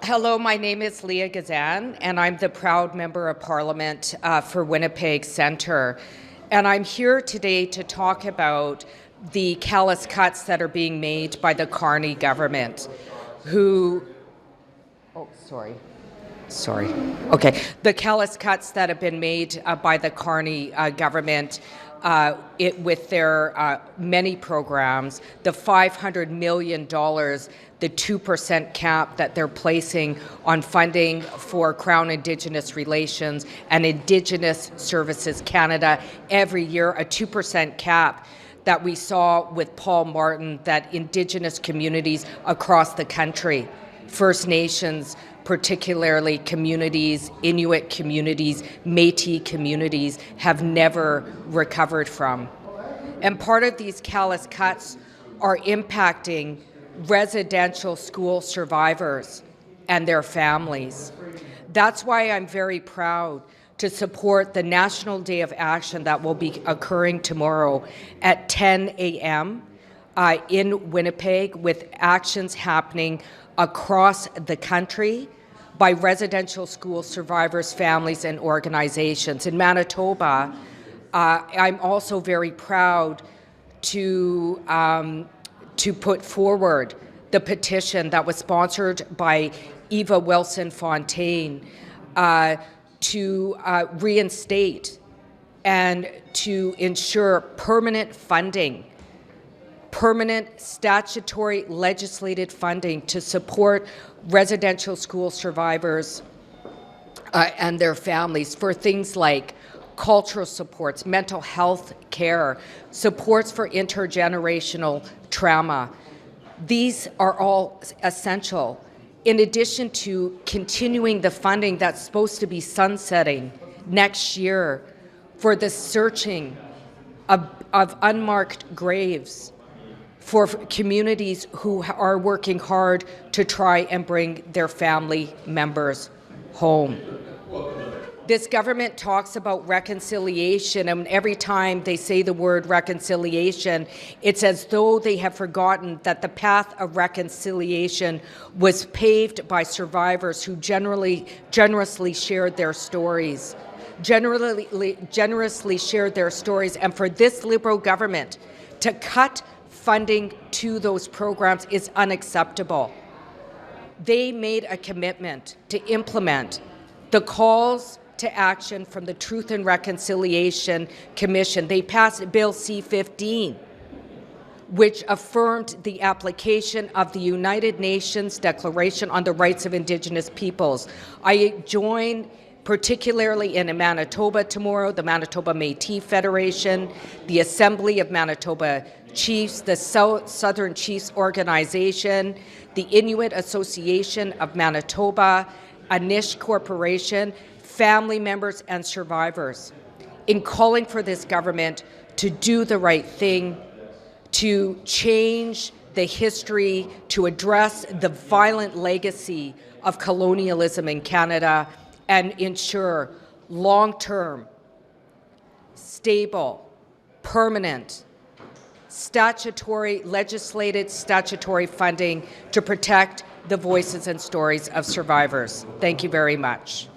Hello, my name is Leah Gazan, and I'm the proud Member of Parliament for Winnipeg Centre. And I'm here today to talk about the callous cuts that are being made by the Carney government, the callous cuts that have been made by the Carney government with their many programs, the $500 million, the 2% cap that they're placing on funding for Crown Indigenous Relations and Indigenous Services Canada every year, a 2% cap that we saw with Paul Martin, that Indigenous communities across the country, First Nations, particularly communities, Inuit communities, Métis communities, have never recovered from. And part of these callous cuts are impacting residential school survivors and their families. That's why I'm very proud to support the National Day of Action that will be occurring tomorrow at 10 a.m. In Winnipeg, with actions happening across the country by residential school survivors, families, and organizations. In Manitoba, I'm also very proud to put forward the petition that was sponsored by Eva Wilson-Fontaine to reinstate and to ensure permanent funding, permanent statutory legislated funding to support residential school survivors and their families for things like cultural supports, mental health care, supports for intergenerational trauma. These are all essential, in addition to continuing the funding that's supposed to be sunsetting next year for the searching of unmarked graves for communities who are working hard to try and bring their family members home. This government talks about reconciliation, and every time they say the word reconciliation, it's as though they have forgotten that the path of reconciliation was paved by survivors who generously shared their stories. Generously shared their stories, and for this Liberal government to cut funding to those programs is unacceptable. They made a commitment to implement the calls to action from the Truth and Reconciliation Commission. They passed Bill C-15, which affirmed the application of the United Nations Declaration on the Rights of Indigenous Peoples. I join particularly in Manitoba tomorrow, the Manitoba Métis Federation, the Assembly of Manitoba Chiefs, the Southern Chiefs Organization, the Inuit Association of Manitoba, Anish Corporation, family members and survivors, in calling for this government to do the right thing, to change the history, to address the violent legacy of colonialism in Canada and ensure long-term, stable, permanent, legislated statutory funding to protect the voices and stories of survivors. Thank you very much.